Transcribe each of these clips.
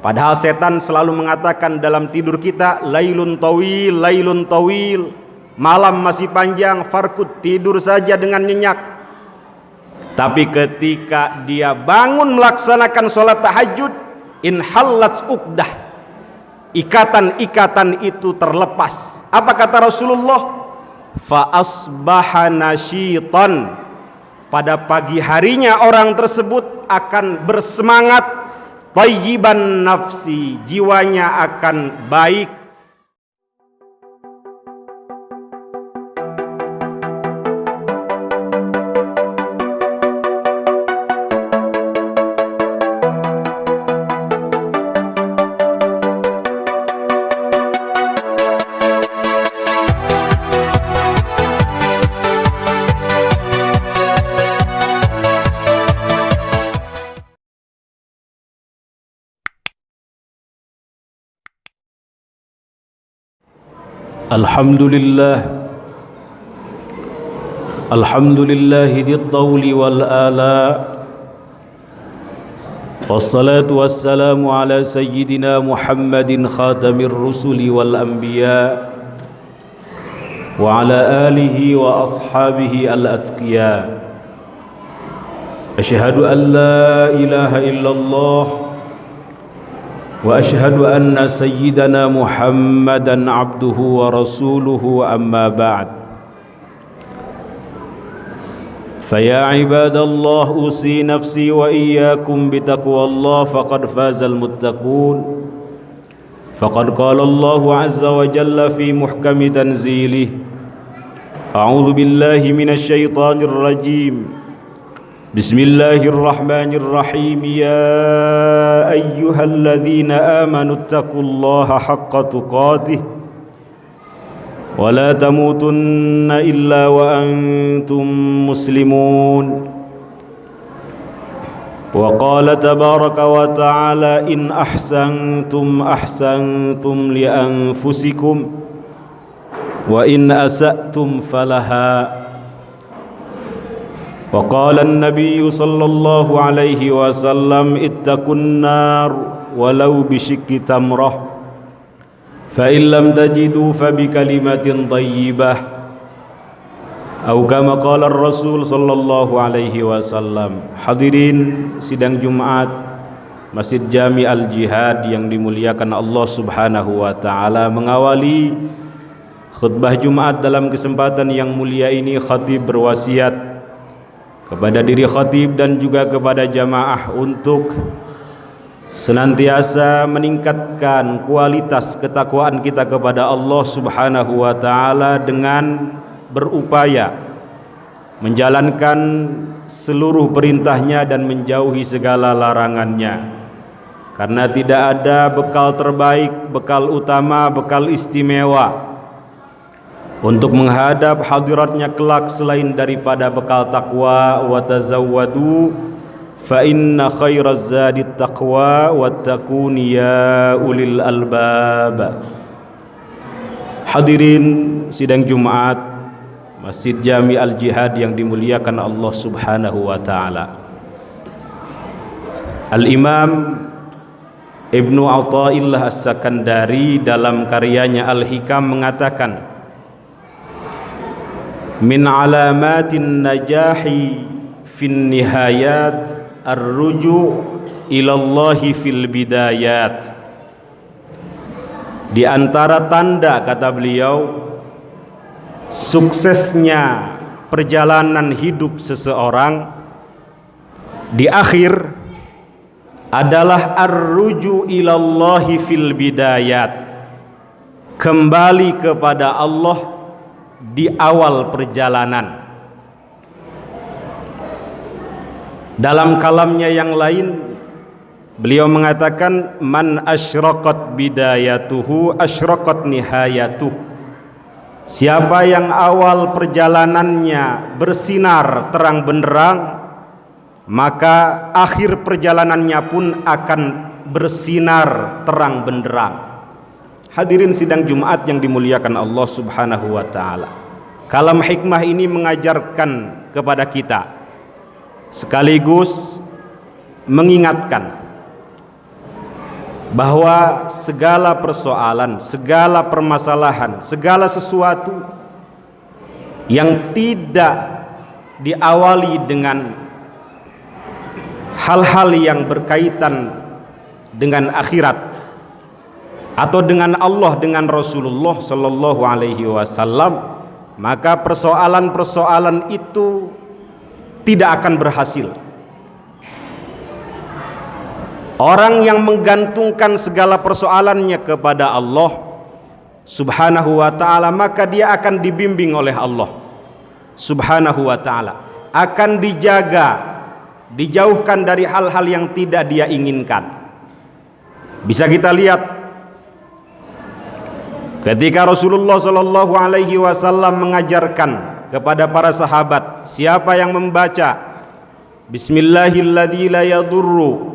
Padahal setan selalu mengatakan dalam tidur kita, lailun tawil, malam masih panjang, farkud, tidur saja dengan nyenyak. Tapi ketika dia bangun melaksanakan sholat tahajud, inhallat uqdah, ikatan-ikatan itu terlepas. Apa kata Rasulullah? Fa asbaha nasyitan, pada pagi harinya orang tersebut akan bersemangat, thayyiban nafsi, jiwanya akan baik. Alhamdulillah di tawli wal ala, wassalatu wassalamu ala sayyidina Muhammadin khatamir rusuli wal anbiya wa ala alihi wa ashabihi al atqiya. Asyhadu an la ilaha illallah wa asyhadu anna sayyidana Muhammadan abduhu wa rasuluhu, amma ba'd. Faya ibadallah, usi nafsi wa iyyakum bitaqwallah, faqad fazal muttaqun. Faqad qala Allah azza wa jalla fi muhkami tanzilih, a'udzu billahi minasy syaithanir rajim. Bismillahirrahmanirrahim. Ya ayyuhalladzina amanu taqullaha haqqa tuqatih wa la tamutunna illa wa antum muslimun. Wa qala tabaraka wa ta'ala, in ahsantum ahsantum li anfusikum wa in asa'tum falaha. Wa qala an-nabiy sallallahu alaihi wasallam, ittaqun nar walau bisyikki tamrah, fa in lam tajidu fa bi kalimatin thayyibah, atau kama qala ar-rasul sallallahu alaihi wasallam. Hadirin sidang Jumat Masjid Jami Al-Jihad yang dimuliakan Allah Subhanahu wa taala, mengawali khutbah Jumat dalam kesempatan yang mulia ini, khatib berwasiat kepada diri khatib dan juga kepada jamaah untuk senantiasa meningkatkan kualitas ketakwaan kita kepada Allah Subhanahu wa taala dengan berupaya menjalankan seluruh perintahnya dan menjauhi segala larangannya. Karena tidak ada bekal terbaik, bekal utama, bekal istimewa untuk menghadap hadiratnya kelak selain daripada bekal takwa. Wa tazawwadu fa inna khairaz zadi taqwa wattaqun ya ulil albab. Hadirin sidang Jumat Masjid Jami Al-Jihad yang dimuliakan Allah Subhanahu wa taala. Al-Imam Ibnu Athaillah As-Sakandari dalam karyanya Al-Hikam mengatakan, min alamatin najahi fin nihayat ar-ruju' ilallahi fil bidayat. Di antara tanda, kata beliau, suksesnya perjalanan hidup seseorang di akhir adalah ar-ruju' ilallahi fil bidayat, kembali kepada Allah di awal perjalanan. Dalam kalamnya yang lain beliau mengatakan, man asyraqat bidayatuhu asyraqat nihayatuh. Siapa yang awal perjalanannya bersinar terang benderang, maka akhir perjalanannya pun akan bersinar terang benderang. Hadirin sidang Jumat yang dimuliakan Allah Subhanahu wa taala, kalam hikmah ini mengajarkan kepada kita sekaligus mengingatkan bahwa segala persoalan, segala permasalahan, segala sesuatu yang tidak diawali dengan hal-hal yang berkaitan dengan akhirat atau dengan Allah, dengan Rasulullah sallallahu alaihi wasallam, maka persoalan-persoalan itu tidak akan berhasil. Orang yang menggantungkan segala persoalannya kepada Allah Subhanahu wa ta'ala, maka dia akan dibimbing oleh Allah Subhanahu wa ta'ala, akan dijaga, dijauhkan dari hal-hal yang tidak dia inginkan. Bisa kita lihat ketika Rasulullah sallallahu alaihi wasallam mengajarkan kepada para sahabat, siapa yang membaca Bismillahilladzi la yadurru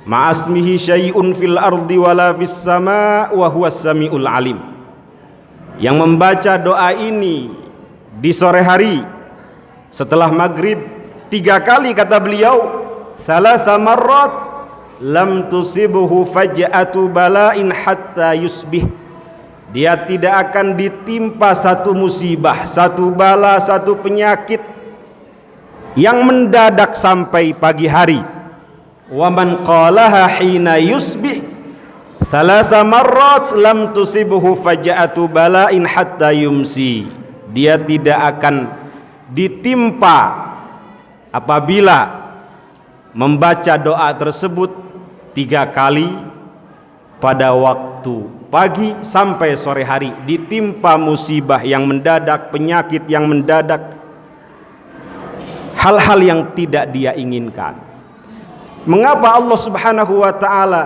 ma'asmihi syai'un fil ardi wala fis sama' wa huwas samiul alim, yang membaca doa ini di sore hari setelah maghrib 3 kali, kata beliau, thalatha marrat lam tusibuhu faj'atu bala'in hatta yusbih, dia tidak akan ditimpa satu musibah, satu bala, satu penyakit yang mendadak sampai pagi hari. Wa man qalaha hina yusbih thalatha marrat lam tusibuhu faj'atu bala'in hatta yumsi, dia tidak akan ditimpa apabila membaca doa tersebut 3 kali pada waktu pagi sampai sore hari, ditimpa musibah yang mendadak, penyakit yang mendadak, hal-hal yang tidak dia inginkan. Mengapa Allah Subhanahu wa ta'ala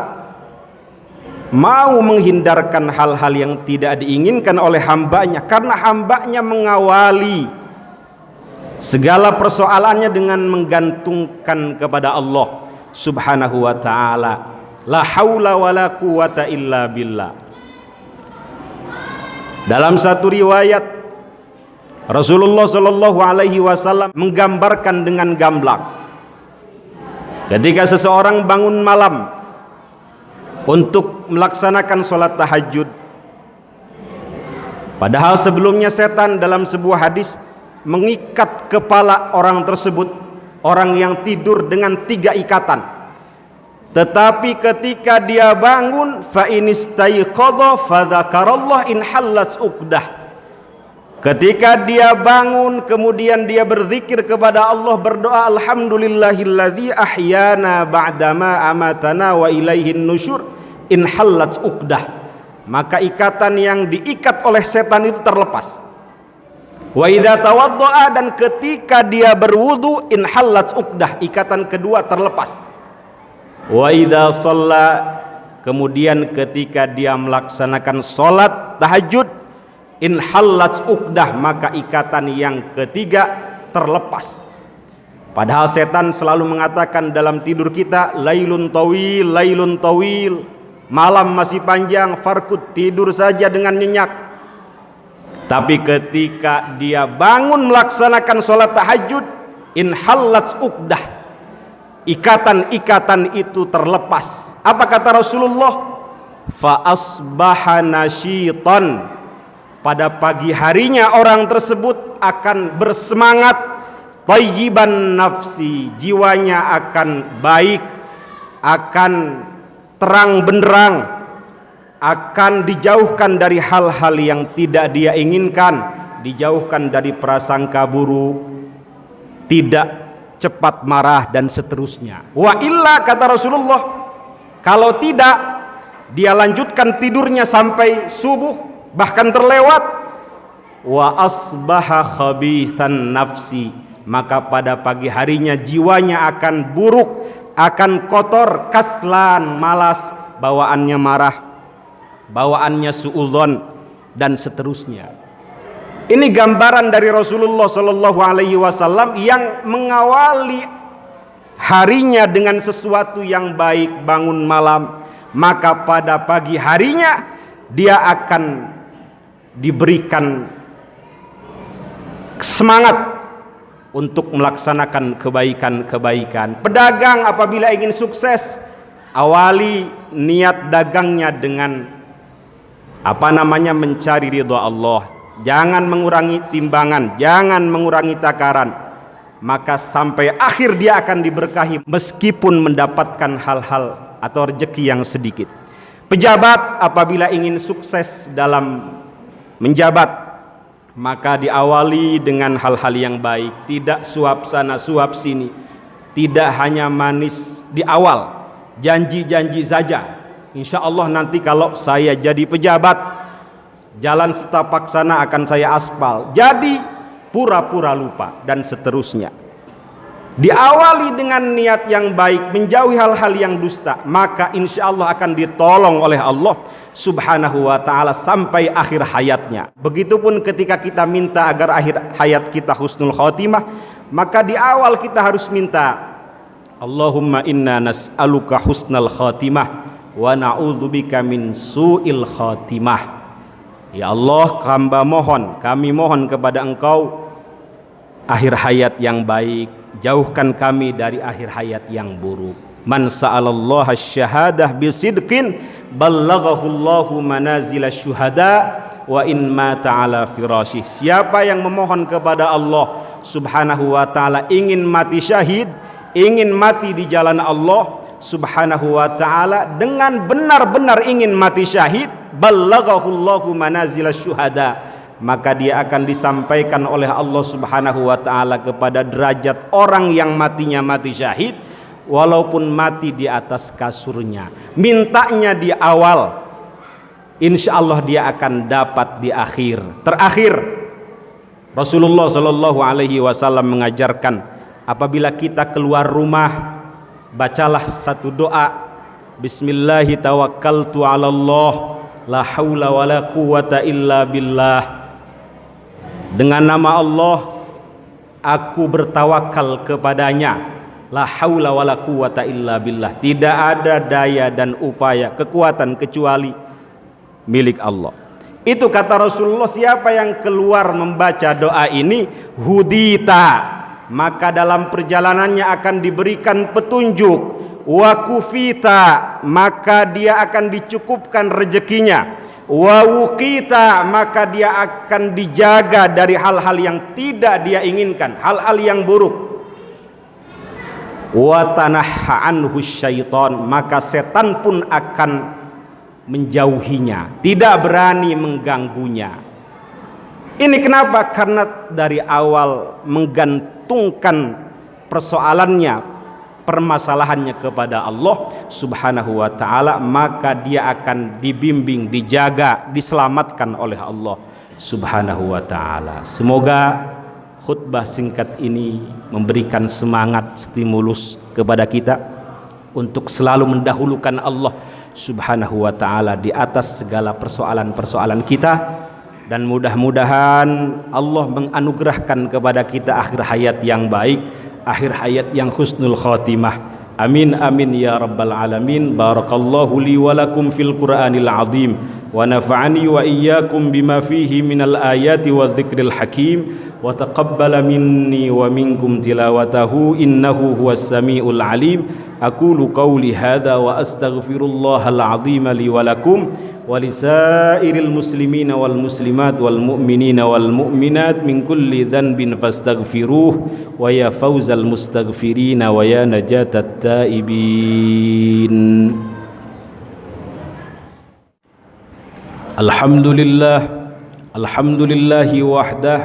mau menghindarkan hal-hal yang tidak diinginkan oleh hambanya? Karena hambanya mengawali segala persoalannya dengan menggantungkan kepada Allah Subhanahu wa ta'ala. La haula wa la quwata illa billah. Dalam satu riwayat, Rasulullah sallallahu alaihi wasallam menggambarkan dengan gamblang ketika seseorang bangun malam untuk melaksanakan sholat tahajud, padahal sebelumnya setan dalam sebuah hadis mengikat kepala orang tersebut, orang yang tidur, dengan 3 ikatan. Tetapi ketika dia bangun, fa inistayqadha fa dzakarallah in hallat uqdah, ketika dia bangun kemudian dia berzikir kepada Allah, berdoa alhamdulillahilladzi ahyana ba'dama amatana wa ilaihin nusyur in hallat uqdah, maka ikatan yang diikat oleh setan itu terlepas. Wa idza tawaddaa, dan ketika dia berwudu, in hallat uqdah, ikatan kedua terlepas. Wa idza shalla, kemudian ketika dia melaksanakan salat tahajud, in hallat uqdah, maka ikatan yang ketiga terlepas. Padahal setan selalu mengatakan dalam tidur kita, lailun tawil, malam masih panjang, farkut, tidur saja dengan nyenyak. Tapi ketika dia bangun melaksanakan sholat tahajud, in hallat uqdah, ikatan-ikatan itu terlepas. Apa kata Rasulullah? Fa asbaha nasyitan, pada pagi harinya orang tersebut akan bersemangat, thayyiban nafsi, jiwanya akan baik, akan terang benderang, akan dijauhkan dari hal-hal yang tidak dia inginkan, dijauhkan dari prasangka buruk, tidak cepat marah dan seterusnya. Wa illa, kata Rasulullah, kalau tidak, dia lanjutkan tidurnya sampai subuh, bahkan terlewat, wa asbaha khabithan nafsi, maka pada pagi harinya jiwanya akan buruk, akan kotor, kaslan, malas, bawaannya marah, bawaannya suudzon, dan seterusnya. Ini gambaran dari Rasulullah sallallahu alaihi wasallam yang mengawali harinya dengan sesuatu yang baik, bangun malam, maka pada pagi harinya dia akan diberikan semangat untuk melaksanakan kebaikan-kebaikan. Pedagang apabila ingin sukses, Awali niat dagangnya dengan mencari ridha Allah. Jangan mengurangi timbangan, jangan mengurangi takaran. Maka sampai akhir dia akan diberkahi meskipun mendapatkan hal-hal atau rezeki yang sedikit. Pejabat apabila ingin sukses dalam menjabat, maka diawali dengan hal-hal yang baik, tidak suap sana suap sini, tidak hanya manis di awal, janji-janji saja. Insya Allah nanti kalau saya jadi pejabat, jalan setapak sana akan saya aspal. Jadi pura-pura lupa dan seterusnya. Diawali dengan niat yang baik, menjauhi hal-hal yang dusta, maka insya Allah akan ditolong oleh Allah Subhanahu wa ta'ala sampai akhir hayatnya. Begitupun ketika kita minta agar akhir hayat kita husnul khotimah, maka di awal kita harus minta, Allahumma inna nas'aluka husnal khotimah wa na'udzubika min su'il khotimah. Ya Allah, kami mohon kepada Engkau akhir hayat yang baik, jauhkan kami dari akhir hayat yang buruk. Man sa'alallaha syahadah bisidqin ballaghahu Allahu manazil syuhada wa in mata ala firasyih. Siapa yang memohon kepada Allah Subhanahu wa ta'ala ingin mati syahid, ingin mati di jalan Allah Subhanahu wa ta'ala dengan benar-benar ingin mati syahid, ballaghahu Allahu manazil syuhada, maka dia akan disampaikan oleh Allah Subhanahu wa ta'ala kepada derajat orang yang matinya mati syahid, walaupun mati di atas kasurnya. Mintanya di awal, insya Allah dia akan dapat di akhir. Terakhir, Rasulullah Shallallahu Alaihi Wasallam mengajarkan, apabila kita keluar rumah, bacalah satu doa, Bismillahi tawakkaltu ala Allah, la haula wa la quwata illa billah. Dengan nama Allah aku bertawakal kepadanya, la haula wa la quwata illa billah. Tidak ada daya dan upaya, kekuatan kecuali milik Allah. Itu kata Rasulullah, siapa yang keluar membaca doa ini, hudita, maka dalam perjalanannya akan diberikan petunjuk, wa kufita, maka dia akan dicukupkan rezekinya, wa wuqita, maka dia akan dijaga dari hal-hal yang tidak dia inginkan, hal-hal yang buruk, wa tanahha anhu syaitan, maka setan pun akan menjauhinya, tidak berani mengganggunya. Ini kenapa? Karena dari awal menggantungkan persoalannya, permasalahannya kepada Allah Subhanahu wa ta'ala, maka dia akan dibimbing, dijaga, diselamatkan oleh Allah Subhanahu wa ta'ala. Semoga khutbah singkat ini memberikan semangat, stimulus kepada kita untuk selalu mendahulukan Allah Subhanahu wa ta'ala di atas segala persoalan-persoalan kita. Dan mudah-mudahan Allah menganugerahkan kepada kita akhir hayat yang baik, akhir hayat yang husnul khotimah. Amin amin ya rabbal alamin. Barakallahu li wa lakum fil Qur'anil azim wa nafa'ani wa iyyakum bima fihi minal ayati wa dzikril hakim wa taqabbala minni wa minkum tilawatahu innahu huwas samiul alim. Aqulu qawli hadza wa astaghfirullahal azim li wa lakum ولسائر المسلمين والمسلمات والمؤمنين والمؤمنات من كل ذنب فاستغفروه ويا فوز المستغفرين ويا نجاة التائبين. الحمد لله وحده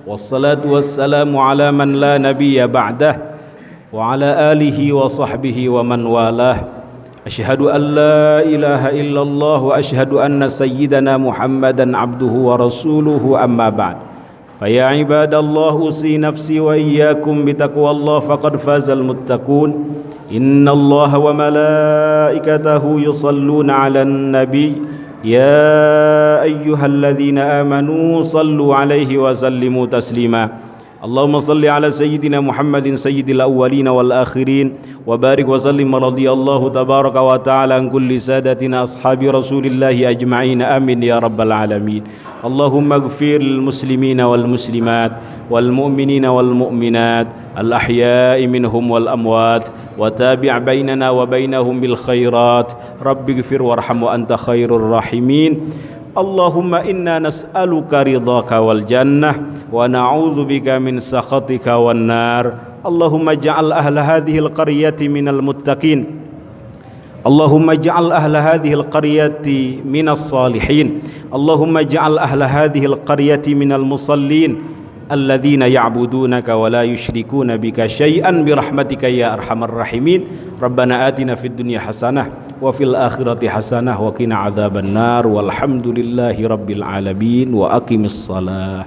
والصلاة والسلام على من لا نبي بعده وعلى آله وصحبه ومن والاه. أشهد أن لا إله إلا الله وأشهد أن سيدنا محمدا عبده ورسوله أما بعد فيا عباد الله أوصي نفسي وإياكم بتقوى الله فقد فاز المتقون إن الله وملائكته يصلون على النبي يا أيها الذين آمنوا صلوا عليه وسلموا تسليما اللهم صل على سيدنا محمد سيد الأولين والآخرين وبارك وسلم رضي الله تبارك وتعالى عن كل سادتنا أصحاب رسول الله أجمعين آمين يا رب العالمين. اللهم اغفر للمسلمين والمسلمات والمؤمنين والمؤمنات الأحياء منهم والأموات وتابع بيننا وبينهم بالخيرات. رب اغفر وارحم وأنت خير الراحمين. اللهم إنا نسألك رضاك والجنة ونعوذ بك من سخطك والنار. اللهم اجعل أهل هذه القرية من المتقين. اللهم اجعل أهل هذه القرية من الصالحين. اللهم اجعل أهل هذه القرية من المصلين الذين يعبدونك ولا يشركون بك شيئا برحمتك يا أرحم الراحمين. ربنا آتنا في الدنيا حسنة وفي الآخرة حسنة وقنا عذاب النار والحمد لله رب العالمين وأقم الصلاة.